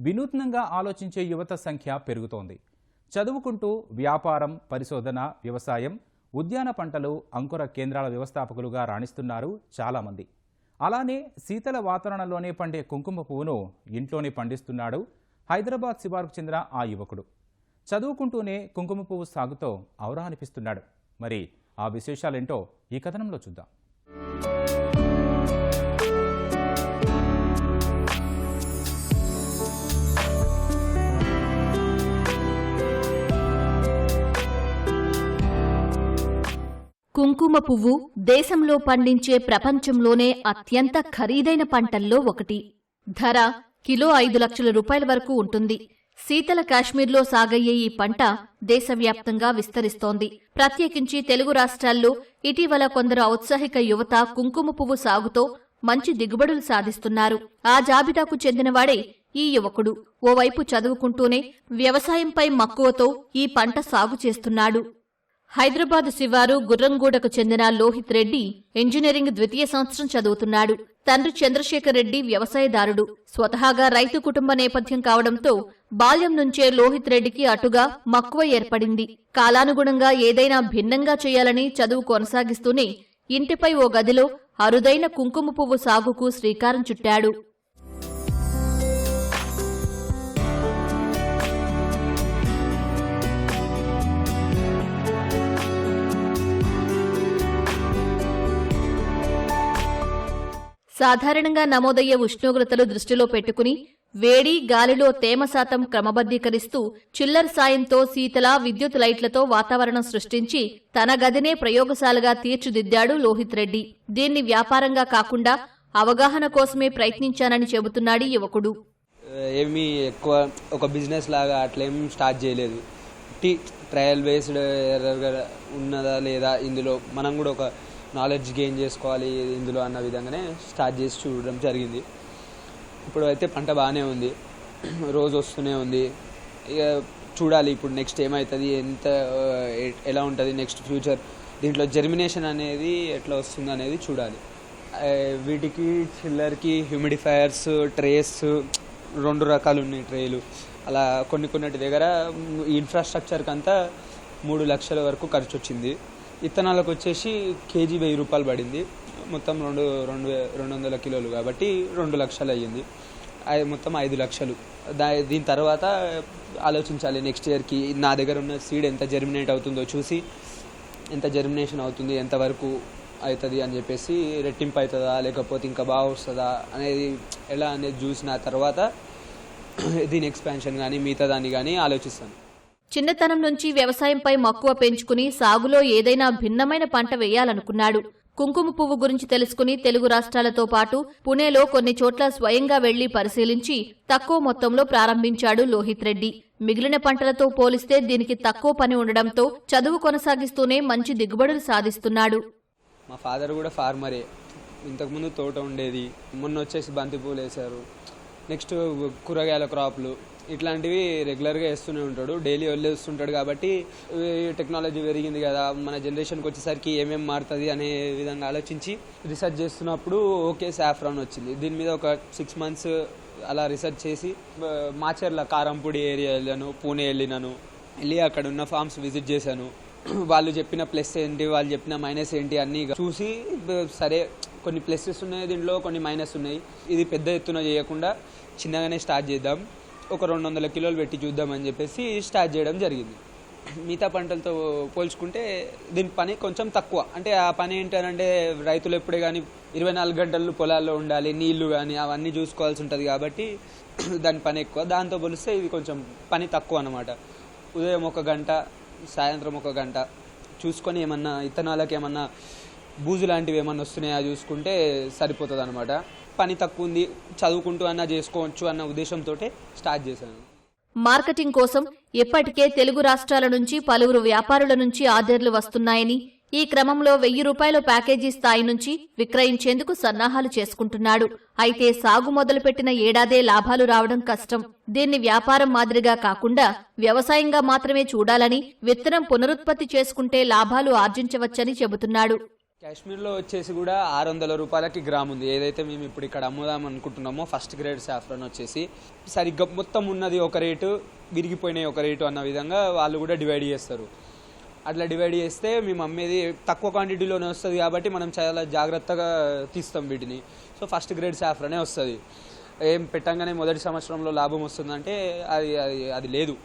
వినూత్నంగా ఆలోచించే యువత సంఖ్య పెరుగుతోంది. చదువుకుంటూ వ్యాపారం, పరిశోధన, వ్యవసాయం, ఉద్యాన పంటలు, అంకుర కేంద్రాల వ్యవస్థాపకులుగా రాణిస్తున్నారు చాలామంది. అలానే శీతల వాతావరణంలోనే పండే కుంకుమ పువ్వును ఇంట్లోనే పండిస్తున్నాడు హైదరాబాద్ శివారుకు చెందిన ఆ యువకుడు. చదువుకుంటూనే కుంకుమ పువ్వు సాగుతో ఔరా అనిపిస్తున్నాడు. మరి ఆ విశేషాలేంటో ఈ కథనంలో చూద్దాం. కుంకుమ పువ్వు దేశంలో పండించే ప్రపంచంలోనే అత్యంత ఖరీదైన పంటల్లో ఒకటి. ధర కిలో 5 లక్షల రూపాయల వరకు ఉంటుంది. శీతల కాశ్మీర్లో సాగయ్యే ఈ పంట దేశవ్యాప్తంగా విస్తరిస్తోంది. ప్రత్యేకించి తెలుగు రాష్ట్రాల్లో ఇటీవల కొందరు ఔత్సాహిక యువత కుంకుమ పువ్వు సాగుతో మంచి దిగుబడులు సాధిస్తున్నారు. ఆ జాబితాకు చెందినవాడే ఈ యువకుడు. ఓవైపు చదువుకుంటూనే వ్యవసాయంపై మక్కువతో ఈ పంట సాగు చేస్తున్నాడు. హైదరాబాద్ శివారు గుర్రంగూడకు చెందిన లోహిత్ రెడ్డి ఇంజనీరింగ్ ద్వితీయ సంవత్సరం చదువుతున్నాడు. తండ్రి చంద్రశేఖర్ రెడ్డి వ్యవసాయదారుడు. స్వతహాగా రైతు కుటుంబ నేపథ్యం కావడంతో బాల్యం నుంచే లోహిత్ రెడ్డికి అటుగా మక్కువ ఏర్పడింది. కాలానుగుణంగా ఏదైనా భిన్నంగా చేయాలని చదువు కొనసాగిస్తూనే ఇంటిపై ఓ గదిలో అరుదైన కుంకుమ పువ్వు సాగుకు శ్రీకారం చుట్టాడు. సాధారణంగా నమోదయ్యే ఉష్ణోగ్రతలు దృష్టిలో పెట్టుకుని వేడి, గాలిలో తేమ శాతం క్రమబద్దీకరిస్తూ చిల్లర్ సాయంతో శీతల విద్యుత్ లైట్లతో వాతావరణం సృష్టించి తన గదినే ప్రయోగశాలగా తీర్చిదిద్దాడు లోహిత్ రెడ్డి. దీన్ని వ్యాపారంగా కాకుండా అవగాహన కోసమే ప్రయత్నించానని చెబుతున్నాడు యువకుడు. ఏమీ ఎక్కువ ఒక బిజినెస్ లాగా అట్లేం స్టార్ట్ చేయలేదు. ట్రయల్ బేస్డ్ ఎర్రర్గా ఉన్నదా లేదా, ఇందులో మనం కూడా ఒక నాలెడ్జ్ గెయిన్ చేసుకోవాలి ఇందులో అన్న విధంగానే స్టార్ట్ చేసి చూడడం జరిగింది. ఇప్పుడు అయితే పంట బాగానే ఉంది, రోజు వస్తూనే ఉంది. ఇక చూడాలి ఇప్పుడు నెక్స్ట్ ఏమవుతుంది, ఎలా ఉంటుంది నెక్స్ట్ ఫ్యూచర్, దీంట్లో జర్మినేషన్ అనేది ఎట్లా వస్తుంది అనేది చూడాలి. వీటికి చిల్లర్కి హ్యూమిడిఫైయర్స్, ట్రేస్ 2 రకాలు ఉన్నాయి ట్రేలు. అలా కొన్నిటి దగ్గర ఇన్ఫ్రాస్ట్రక్చర్కి అంతా 3 లక్షల వరకు ఖర్చు వచ్చింది. విత్తనాలకు వచ్చేసి కేజీ 1000 రూపాయలు పడింది. మొత్తం 200 కిలోలు కాబట్టి 2 లక్షలు అయ్యింది. మొత్తం 5 లక్షలు. దీని తర్వాత ఆలోచించాలి నెక్స్ట్ ఇయర్కి నా దగ్గర ఉన్న సీడ్ ఎంత జర్మినేట్ అవుతుందో చూసి, ఎంత జర్మినేషన్ అవుతుంది, ఎంతవరకు అవుతుంది అని చెప్పేసి, రెట్టింపు అవుతుందా లేకపోతే ఇంకా బాగా వస్తుందా అనేది ఎలా అనేది చూసిన తర్వాత దీని ఎక్స్పాన్షన్ కానీ మిగతా దాన్ని కానీ ఆలోచిస్తాను. చిన్నతనం నుంచి వ్యవసాయంపై మక్కువ పెంచుకుని సాగులో ఏదైనా భిన్నమైన పంట వేయాలనుకున్నాడు. కుంకుమ పువ్వు గురించి తెలుసుకుని తెలుగు రాష్ట్రాలతో పాటు పుణేలో కొన్ని చోట్ల స్వయంగా వెళ్లి పరిశీలించి తక్కువ మొత్తంలో ప్రారంభించాడు లోహిత్ రెడ్డి. మిగిలిన పంటలతో పోలిస్తే దీనికి తక్కువ పని ఉండడంతో చదువు కొనసాగిస్తూనే మంచి దిగుబడులు సాధిస్తున్నాడు. మా ఫాదర్ కూడా ఫార్మరే. ఇంతకుముందు తోట ఉండేది, మొన్న వచ్చేసి బంతిపూలు వేశారు. నెక్స్ట్ కూరగాయల క్రాప్లు ఇట్లాంటివి రెగ్యులర్గా వేస్తూనే ఉంటాడు, డైలీ వస్తుంటాడు. కాబట్టి టెక్నాలజీ పెరిగింది కదా, మన జనరేషన్కి వచ్చేసరికి ఏమేమి మారుతుంది అనే విధంగా ఆలోచించి రీసెర్చ్ చేస్తున్నప్పుడు ఓకే సాఫ్రాన్ వచ్చింది. దీని మీద ఒక 6 మంత్స్ అలా రీసెర్చ్ చేసి మాచర్ల కారంపూడి ఏరియా వెళ్ళాను, పూణే వెళ్ళి అక్కడ ఉన్న ఫార్మ్స్ విజిట్ చేశాను. వాళ్ళు చెప్పిన ప్లస్ ఏంటి, వాళ్ళు చెప్పిన మైనస్ ఏంటి అన్నీ చూసి, సరే కొన్ని ప్లస్సెస్ ఉన్నాయి దీంట్లో, కొన్ని మైనస్ ఉన్నాయి, ఇది పెద్ద ఎత్తున చేయకుండా చిన్నగానే స్టార్ట్ చేద్దాం, ఒక 200 కిలోలు పెట్టి చూద్దామని చెప్పేసి స్టార్ట్ చేయడం జరిగింది. మిగతా పంటలతో పోల్చుకుంటే దీని పని కొంచెం తక్కువ. అంటే ఆ పని ఏంటంటే రైతులు ఎప్పుడే కానీ 24 గంటలు పొలాల్లో ఉండాలి, నీళ్లు కానీ అవన్నీ చూసుకోవాల్సి ఉంటుంది కాబట్టి దాని పని ఎక్కువ. దాంతో పోలిస్తే ఇది కొంచెం పని తక్కువ అన్నమాట. ఉదయం 1 గంట, సాయంత్రం 1 గంట చూసుకొని ఏమన్నా ఇత్తనాలకు ఏమన్నా బూజు లాంటివి ఏమన్నా వస్తున్నాయా చూసుకుంటే సరిపోతుంది అనమాట. పని తక్కువ ఉంది, చదువుకుంటూ అన్నా చేసుకోవచ్చు అన్న ఉద్దేశంతో స్టార్ట్ చేశాను. మార్కెటింగ్ కోసం ఇప్పటికే తెలుగు రాష్ట్రాల నుంచి పలువురు వ్యాపారుల నుంచి ఆర్డర్లు వస్తున్నాయని, ఈ క్రమంలో 1000 రూపాయల ప్యాకేజీ స్థాయి నుంచి విక్రయించేందుకు సన్నాహాలు చేసుకుంటున్నాడు. అయితే సాగు మొదలుపెట్టిన ఏడాదే లాభాలు రావడం కష్టం. దీన్ని వ్యాపారం మాదిరిగా కాకుండా వ్యవసాయంగా మాత్రమే చూడాలని, విత్తనం పునరుత్పత్తి చేసుకుంటే లాభాలు ఆర్జించవచ్చని చెబుతున్నాడు. కాశ్మీర్లో వచ్చేసి కూడా 600 రూపాయలకి గ్రామ్ ఉంది. ఏదైతే మేము ఇప్పుడు ఇక్కడ అమ్ముదాం అనుకుంటున్నామో ఫస్ట్ గ్రేడ్ సాఫ్రాన్ వచ్చేసి సరిగ్గా మొత్తం ఉన్నది ఒక రేటు, విరిగిపోయినాయి ఒక రేటు అన్న విధంగా వాళ్ళు కూడా డివైడ్ చేస్తారు. అట్లా డివైడ్ చేస్తే మేము అమ్మేది తక్కువ క్వాంటిటీలోనే వస్తుంది కాబట్టి మనం చాలా జాగ్రత్తగా తీస్తాం వీటిని. సో ఫస్ట్ గ్రేడ్ సాఫ్రానే వస్తుంది. ఏం పెట్టంగానే మొదటి సంవత్సరంలో లాభం వస్తుందంటే అది అది అది లేదు.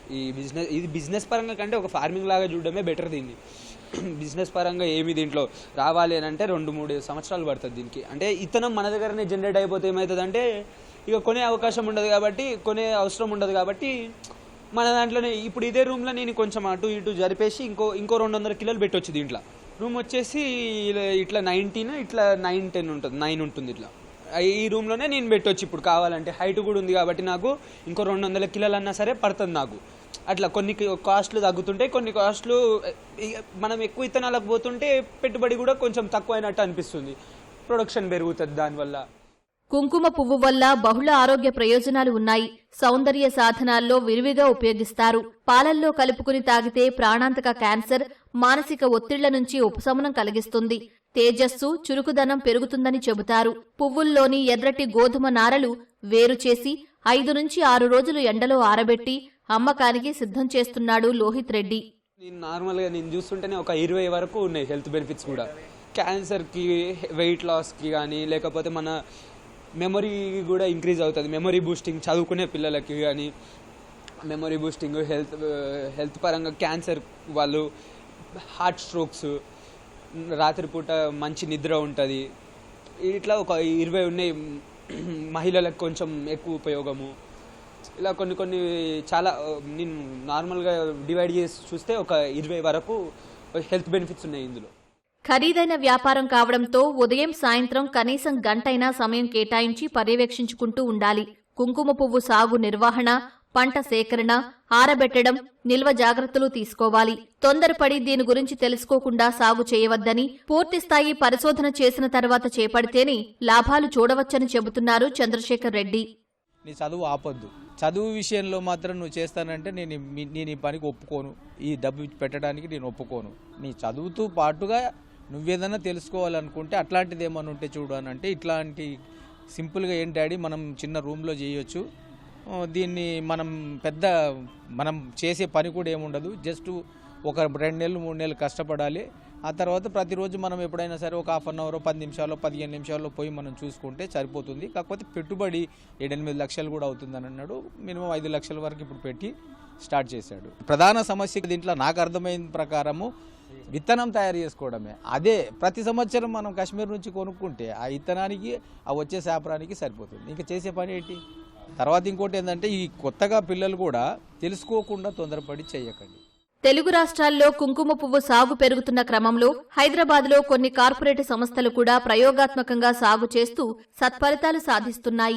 ఇది బిజినెస్ పరంగా కంటే ఒక ఫార్మింగ్ లాగా చూడడమే బెటర్. దీన్ని బిజినెస్ పరంగా ఏమి దీంట్లో రావాలి అని అంటే 2-3 సంవత్సరాలు పడుతుంది దీనికి. అంటే ఇతనం మన దగ్గరనే జనరేట్ అయిపోతే ఏమవుతుందంటే ఇక కొనే అవకాశం ఉండదు కాబట్టి, కొనే అవసరం ఉండదు కాబట్టి మన దాంట్లోనే ఇప్పుడు ఇదే రూమ్లో నేను కొంచెం అటు ఇటు జరిపేసి ఇంకో 200 కిలోలు పెట్టవచ్చు. దీంట్లో రూమ్ వచ్చేసి ఇట్లా 19, ఇట్లా 9-10 ఉంటుంది, 9 ఉంటుంది. ఇట్లా ఈ రూమ్లోనే నేను పెట్టవచ్చు ఇప్పుడు కావాలంటే. హైట్ కూడా ఉంది కాబట్టి నాకు ఇంకో 200 కిలోలు అన్నా సరే పడుతుంది నాకు. అట్లా కొన్ని కాస్ట్లు తగ్గుతుంటాయి, కొన్ని కాస్ట్లు మనం ఎక్కువ ఇత్తనాలకు పోతుంటే పెట్టుబడి కూడా కొంచెం తక్కువ అయినట్టు అనిపిస్తుంది. ప్రొడక్షన్ పెరుగుతుంది దానివల్ల. కుంకుమ పువ్వు వల్ల బహుళ ఆరోగ్య ప్రయోజనాలు ఉన్నాయి. సౌందర్య సాధనాల్లో విరివిగా ఉపయోగిస్తారు. పాలల్లో కలుపుకుని తాగితే ప్రాణాంతక క్యాన్సర్, మానసిక ఒత్తిళ్ల నుంచి ఉపశమనం కలిగిస్తుంది. తేజస్సు, చురుకుదనం పెరుగుతుందని చెబుతారు. పువ్వుల్లోని ఎర్రటి గోధుమ నారలు వేరు చేసి 5 నుంచి 6 రోజులు ఎండలో ఆరబెట్టి అమ్మకానికి సిద్ధం చేస్తున్నాడు లోహిత్ రెడ్డి. నార్మల్గా నేను చూస్తుంటేనే ఒక 20 వరకు ఉన్నాయి హెల్త్ బెనిఫిట్స్ కూడా. క్యాన్సర్కి, వెయిట్ లాస్కి కానీ, లేకపోతే మన మెమొరీ కూడా ఇంక్రీజ్ అవుతుంది. మెమొరీ బూస్టింగ్, చదువుకునే పిల్లలకి కానీ మెమొరీ బూస్టింగ్, హెల్త్ పరంగా క్యాన్సర్ వాళ్ళు, హార్ట్ స్ట్రోక్స్, రాత్రిపూట మంచి నిద్ర ఉంటుంది. ఇట్లా ఒక 20 ఉన్నాయి. మహిళలకు కొంచెం ఎక్కువ ఉపయోగము. ఇలా కొన్ని చాలా నేను నార్మల్గా డివైడ్ చేసి చూస్తే ఒక 20 వరకు హెల్త్ బెనిఫిట్స్ ఉన్నాయి ఇందులో. ఖరీదైన వ్యాపారం కావడంతో ఉదయం సాయంత్రం కనీసం గంటైనా సమయం కేటాయించి పర్యవేక్షించుకుంటూ ఉండాలి. కుంకుమ పువ్వు సాగు నిర్వహణ, పంట సేకరణ, ఆరబెట్టడం, నిల్వ జాగ్రత్తలు తీసుకోవాలి. తొందరపడి దీని గురించి తెలుసుకోకుండా సాగు చేయవద్దని, పూర్తిస్థాయి పరిశోధన చేసిన తర్వాత చేపడితేనే లాభాలు చూడవచ్చని చెబుతున్నారు చంద్రశేఖర్ రెడ్డి. నీ చదువు ఆపొద్దు. చదువు విషయంలో మాత్రం నువ్వు చేస్తానంటే నేను ఈ పనికి ఒప్పుకోను. ఈ డబ్బు పెట్టడానికి నేను ఒప్పుకోను. నీ చదువుతూ పాటుగా నువ్వేదన్నా తెలుసుకోవాలనుకుంటే అట్లాంటిది ఏమన్నా ఉంటే చూడు అని అంటే, ఇట్లాంటి సింపుల్గా ఏం డాడీ మనం చిన్న రూమ్లో చేయొచ్చు, దీన్ని మనం చేసే పని కూడా ఏముండదు, జస్ట్ ఒక 2 నెలలు 3 నెలలు కష్టపడాలి. ఆ తర్వాత ప్రతిరోజు మనం ఎప్పుడైనా సరే ఒక హాఫ్ అన్ అవర్, 10 నిమిషాలు 15 నిమిషాల్లో పోయి మనం చూసుకుంటే సరిపోతుంది. కాకపోతే పెట్టుబడి 7-8 లక్షలు కూడా అవుతుందని అన్నాడు. మినిమం 5 లక్షల వరకు ఇప్పుడు పెట్టి స్టార్ట్ చేశాడు. ప్రధాన సమస్య దీంట్లో నాకు అర్థమైన ప్రకారము విత్తనం తయారు చేసుకోవడమే. అదే ప్రతి సంవత్సరం మనం కాశ్మీర్ నుంచి కొనుక్కుంటే ఆ విత్తనానికి, ఆ వచ్చే సాఫ్రానికి సరిపోతుంది. ఇంకా చేసే పని ఏంటి? తర్వాత ఇంకోటి ఏంటంటే, ఈ కొత్తగా పిల్లలు కూడా తెలుసుకోకుండా తొందరపడి చేయకండి. తెలుగు రాష్ట్రాల్లో కుంకుమ పువ్వు సాగు పెరుగుతున్న క్రమంలో హైదరాబాద్లో కొన్ని కార్పొరేట్ సంస్థలు కూడా ప్రయోగాత్మకంగా సాగు చేస్తూ సత్ఫలితాలు సాధిస్తున్నాయి.